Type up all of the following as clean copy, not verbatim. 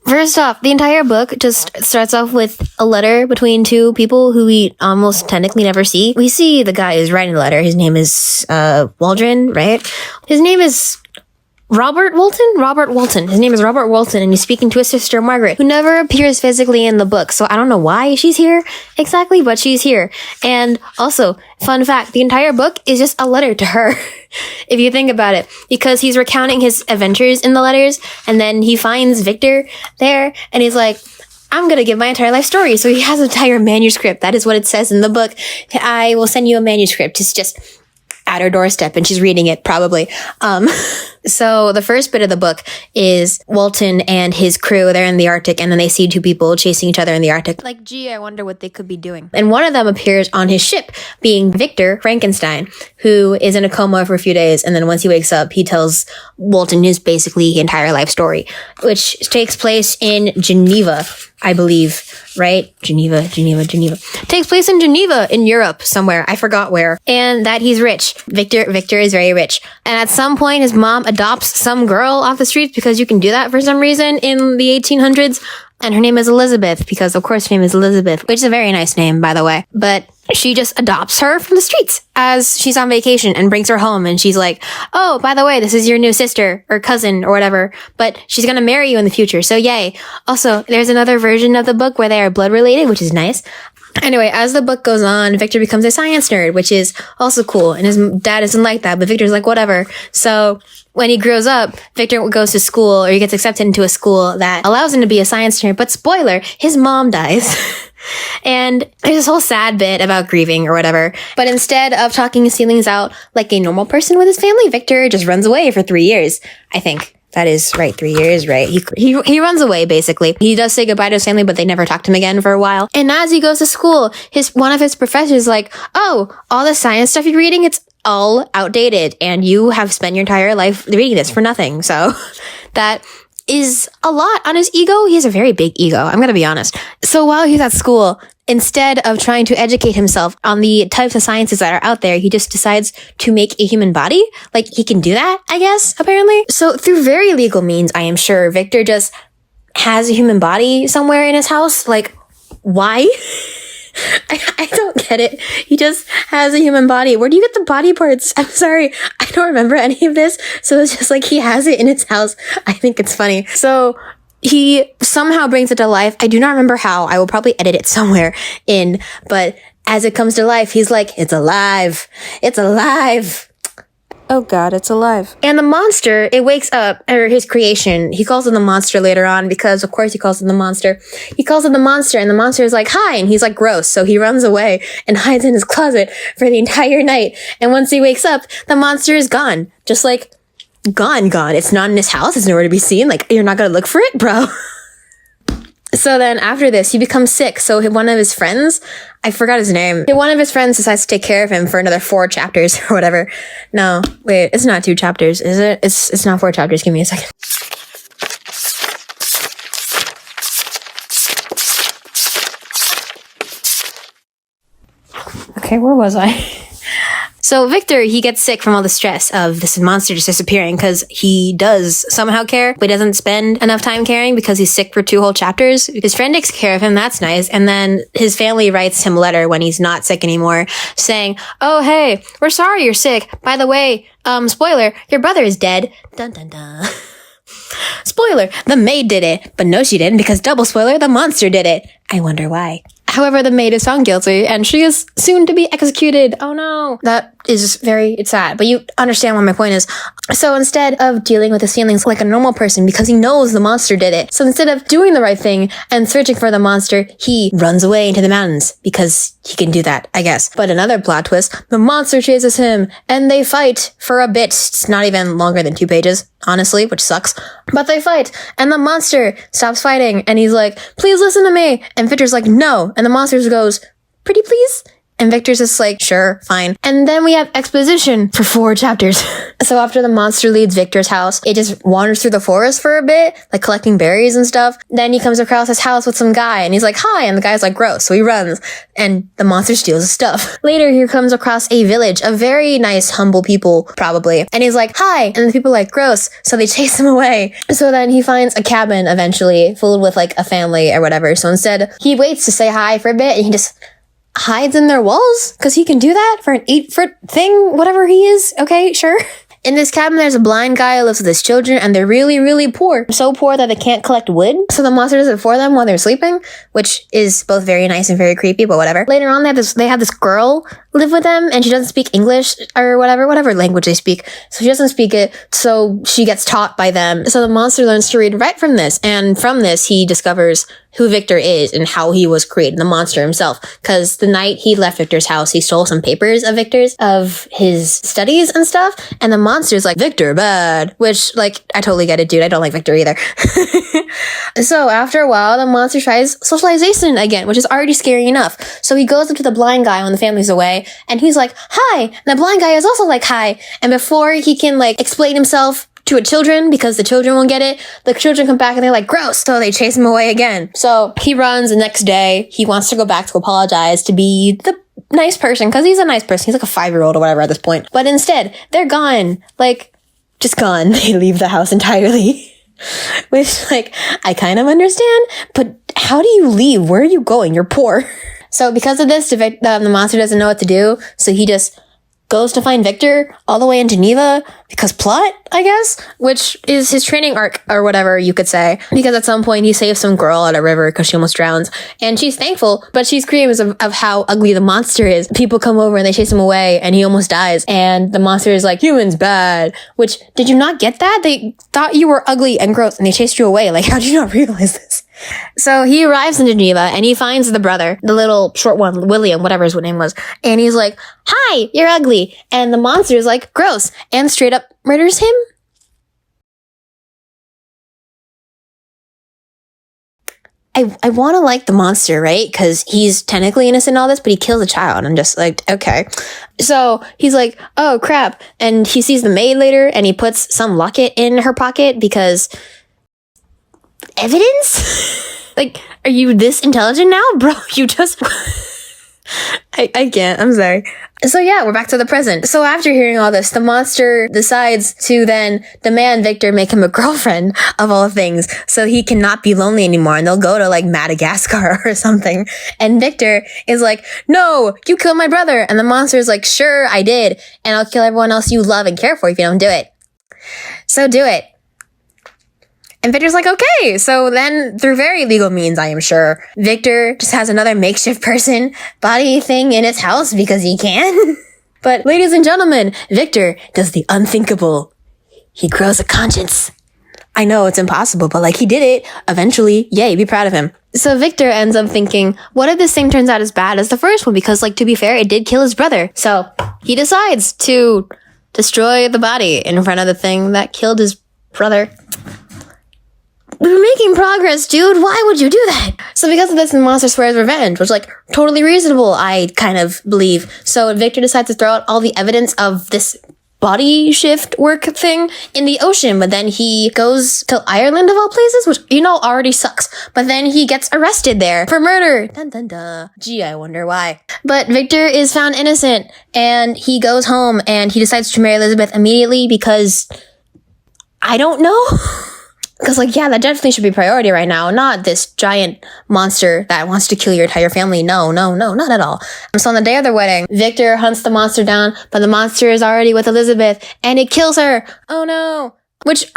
First off, the entire book just starts off with a letter between two people who we almost technically never see. We see the guy who's writing the letter. His name is Waldron, right? His name is Robert Walton. His name is Robert Walton, and he's speaking to his sister Margaret, who never appears physically in the book. So I don't know why she's here exactly, but she's here. And also, fun fact, the entire book is just a letter to her, if you think about it, because he's recounting his adventures in the letters, and then he finds Victor there, and he's like, I'm gonna give my entire life story. So he has an entire manuscript. That is what it says in the book. I will send you a manuscript. It's just at her doorstep, and she's reading it probably. So the first bit of the book is Walton and his crew. They're in the Arctic, and then they see two people chasing each other in the Arctic. Like, gee, I wonder what they could be doing. And one of them appears on his ship, being Victor Frankenstein, who is in a coma for a few days. And then once he wakes up, he tells Walton his basically entire life story, which takes place in Geneva, I believe, right? Geneva. Takes place in Geneva, in Europe, somewhere. I forgot where. And that he's rich. Victor is very rich. And at some point, his mom adopts some girl off the streets, because you can do that for some reason in the 1800s. And her name is Elizabeth, because of course her name is Elizabeth, which is a very nice name, by the way. But she just adopts her from the streets as she's on vacation and brings her home. And she's like, oh, by the way, this is your new sister or cousin or whatever, but she's going to marry you in the future. So yay. Also, there's another version of the book where they are blood related, which is nice. Anyway, as the book goes on, Victor becomes a science nerd, which is also cool. And his dad isn't like that, but Victor's like, whatever. So when he grows up, Victor goes to school, or he gets accepted into a school that allows him to be a science nerd. But spoiler, his mom dies. And there's this whole sad bit about grieving or whatever. But instead of talking his feelings out like a normal person with his family, Victor just runs away for 3 years, I think. That is right, 3 years, right? He runs away, basically. He does say goodbye to his family, but they never talk to him again for a while. And as he goes to school, one of his professors is like, oh, all the science stuff you're reading, it's all outdated, and you have spent your entire life reading this for nothing. So that is a lot on his ego. He has a very big ego, I'm gonna be honest. So while he's at school, instead of trying to educate himself on the types of sciences that are out there, he just decides to make a human body. Like, he can do that, I guess, apparently. So through very legal means, I am sure, Victor just has a human body somewhere in his house. Like, why? I don't get it. He just has a human body. Where do you get the body parts? I'm sorry. I don't remember any of this. So it's just like he has it in his house. I think it's funny. So he somehow brings it to life. I do not remember how. I will probably edit it somewhere in. But as it comes to life, he's like, it's alive. It's alive. Oh God, it's alive. And the monster, it wakes up, or his creation, he calls it the monster later on, because of course he calls it the monster. He calls it the monster, and the monster is like, hi, and he's like, gross. So he runs away and hides in his closet for the entire night. And once he wakes up, the monster is gone. Just like, gone. It's not in his house. It's nowhere to be seen. Like, you're not gonna look for it, bro. So then after this, he becomes sick. So one of his friends, I forgot his name. One of his friends decides to take care of him for another 4 chapters or whatever. No, wait, it's not 2 chapters, is it? It's not 4 chapters. Give me a second. Okay, where was I? So Victor, he gets sick from all the stress of this monster just disappearing, because he does somehow care, but he doesn't spend enough time caring because he's sick for 2 whole chapters. His friend takes care of him. That's nice. And then his family writes him a letter when he's not sick anymore saying, oh, hey, we're sorry you're sick. By the way, spoiler, your brother is dead. Dun, dun, dun. Spoiler, the maid did it. But no, she didn't, because double spoiler, the monster did it. I wonder why. However, the maid is found guilty, and she is soon to be executed. Oh no. That is it's sad, but you understand what my point is. So instead of dealing with his feelings like a normal person, because he knows the monster did it, so instead of doing the right thing and searching for the monster, he runs away into the mountains, because he can do that, I guess. But another plot twist, the monster chases him, and they fight for a bit. It's not even longer than 2 pages, honestly, which sucks. But they fight, and the monster stops fighting, and he's like, please listen to me. And Victor's like, no. And the monster goes, pretty please? And Victor's just like, sure, fine. And then we have exposition for 4 chapters. So after the monster leaves Victor's house, it just wanders through the forest for a bit, like collecting berries and stuff. Then he comes across his house with some guy and he's like, hi. And the guy's like, gross. So he runs and the monster steals his stuff. Later, he comes across a village of very nice, humble people, probably. And he's like, hi. And the people are like, gross. So they chase him away. So then he finds a cabin eventually filled with like a family or whatever. So instead, he waits to say hi for a bit and he just hides in their walls because he can do that for an 8-foot thing, whatever he is. Okay, sure. In this cabin, there's a blind guy who lives with his children, and they're really, really poor. So poor that they can't collect wood. So the monster does it for them while they're sleeping, which is both very nice and very creepy, but whatever. Later on, they have this girl live with them, and she doesn't speak English or whatever language they speak. So she doesn't speak it, so she gets taught by them. So the monster learns to read right from this, and from this, he discovers who Victor is and how he was created, the monster himself. Because the night he left Victor's house, he stole some papers of Victor's, of his studies and stuff, and the monster's like, Victor, bad. Which, like, I totally get it, dude. I don't like Victor either. So after a while, the monster tries socialization again, which is already scary enough. So he goes up to the blind guy when the family's away, and he's like, hi. And the blind guy is also like, hi. And before he can, like, explain himself to a children, because the children won't get it, the children come back and they're like, gross. So they chase him away again. So he runs the next day. He wants to go back to apologize, to be the nice person, because he's a nice person. He's like a 5-year-old or whatever at this point. But instead, they're gone. Like, just gone. They leave the house entirely. Which, like, I kind of understand, but how do you leave? Where are you going? You're poor. So because of this, the monster doesn't know what to do, so he just goes to find Victor all the way in Geneva, because plot, I guess, which is his training arc or whatever you could say. Because at some point he saves some girl at a river because she almost drowns, and she's thankful, but she's screams of how ugly the monster is. People come over and they chase him away and he almost dies, and the monster is like, humans bad. Which, did you not get that? They thought you were ugly and gross and they chased you away. Like, how did you not realize this? So he arrives in Geneva and he finds the brother, the little short one, William, whatever his name was. And he's like, hi, you're ugly. And the monster is like, gross, and straight up murders him. I want to like the monster, right? Because he's technically innocent in all this, but he kills a child. I'm just like, okay. So he's like, oh, crap. And he sees the maid later and he puts some locket in her pocket because evidence? Like, are you this intelligent now? Bro, you just... I can't. I'm sorry. So yeah, we're back to the present. So after hearing all this, the monster decides to then demand Victor make him a girlfriend, of all things, so he cannot be lonely anymore, and they'll go to like Madagascar or something. And Victor is like, no, you killed my brother. And the monster is like, sure, I did. And I'll kill everyone else you love and care for if you don't do it. So do it. And Victor's like, okay. So then, through very legal means, I am sure, Victor just has another makeshift person body thing in his house because he can. But ladies and gentlemen, Victor does the unthinkable. He grows a conscience. I know it's impossible, but like, he did it eventually. Yay, be proud of him. So Victor ends up thinking, what if this thing turns out as bad as the first one? Because, like, to be fair, it did kill his brother. So he decides to destroy the body in front of the thing that killed his brother. We were making progress, dude. Why would you do that? So because of this, the monster swears revenge, which, like, totally reasonable, I kind of believe. So Victor decides to throw out all the evidence of this body shift work thing in the ocean, but then he goes to Ireland, of all places, which, you know, already sucks. But then he gets arrested there for murder. Dun dun dun. Gee, I wonder why. But Victor is found innocent, and he goes home, and he decides to marry Elizabeth immediately because... I don't know. Because, like, yeah, that definitely should be priority right now. Not this giant monster that wants to kill your entire family. No, not at all. So on the day of their wedding, Victor hunts the monster down, but the monster is already with Elizabeth, and it kills her. Oh, no. Which,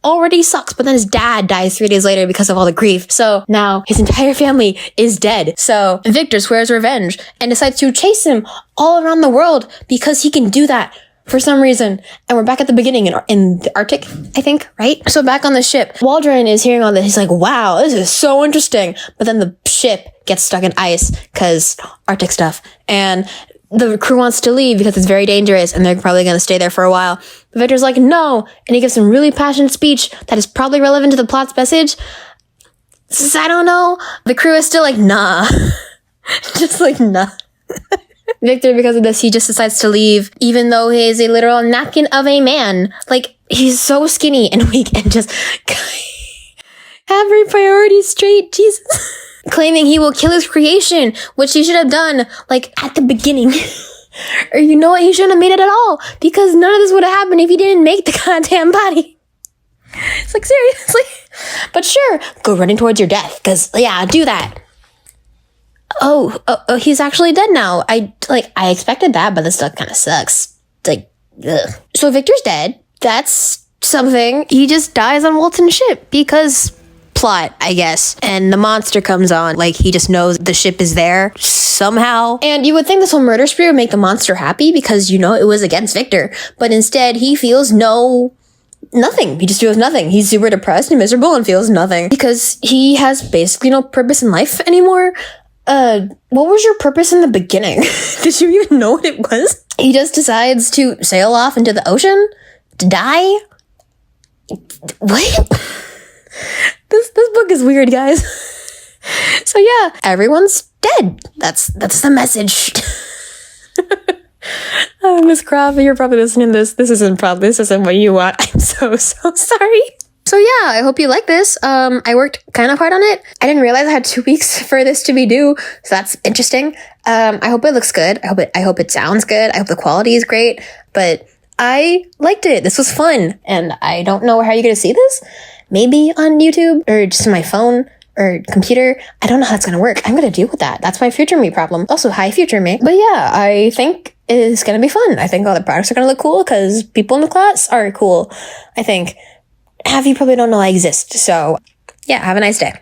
already sucks, but then his dad dies 3 days later because of all the grief. So now his entire family is dead. So Victor swears revenge and decides to chase him all around the world because he can do that. For some reason. And we're back at the beginning in the Arctic, I think, right? So back on the ship, Waldron is hearing all this. He's like, wow, this is so interesting. But then the ship gets stuck in ice because Arctic stuff. And the crew wants to leave because it's very dangerous and they're probably going to stay there for a while. But Victor's like, no. And he gives some really passionate speech that is probably relevant to the plot's message. I don't know. The crew is still like, nah. Just like, nah. Victor, because of this, he just decides to leave, even though he is a literal napkin of a man. Like, he's so skinny and weak and just every priority straight, Jesus. Claiming he will kill his creation, which he should have done, like, at the beginning. Or you know what, he shouldn't have made it at all, because none of this would have happened if he didn't make the goddamn body. It's like, seriously? But sure, go running towards your death, because, yeah, do that. Oh, he's actually dead now. I expected that, but this stuff kind of sucks. Like, ugh. So Victor's dead. That's something. He just dies on Walton's ship because plot, I guess. And the monster comes on. Like, he just knows the ship is there somehow. And you would think this whole murder spree would make the monster happy because, you know, it was against Victor. But instead, he feels nothing. He just feels nothing. He's super depressed and miserable and feels nothing because he has basically no purpose in life anymore. What was your purpose in the beginning? Did you even know what it was? He just decides to sail off into the ocean to die? What? This book is weird, guys. So yeah, everyone's dead. That's the message. Miss Craft, you're probably listening to this. This isn't what you want. I'm so sorry. So yeah, I hope you like this. I worked kind of hard on it. I didn't realize I had 2 weeks for this to be due, so that's interesting. I hope it looks good. I hope it sounds good. I hope the quality is great. But I liked it. This was fun, and I don't know how you're gonna see this. Maybe on YouTube or just on my phone or computer. I don't know how it's gonna work. I'm gonna deal with that. That's my future me problem. Also, hi future me. But yeah, I think it's gonna be fun. I think all the products are gonna look cool because people in the class are cool. I think. Half you probably don't know I exist. So yeah, have a nice day.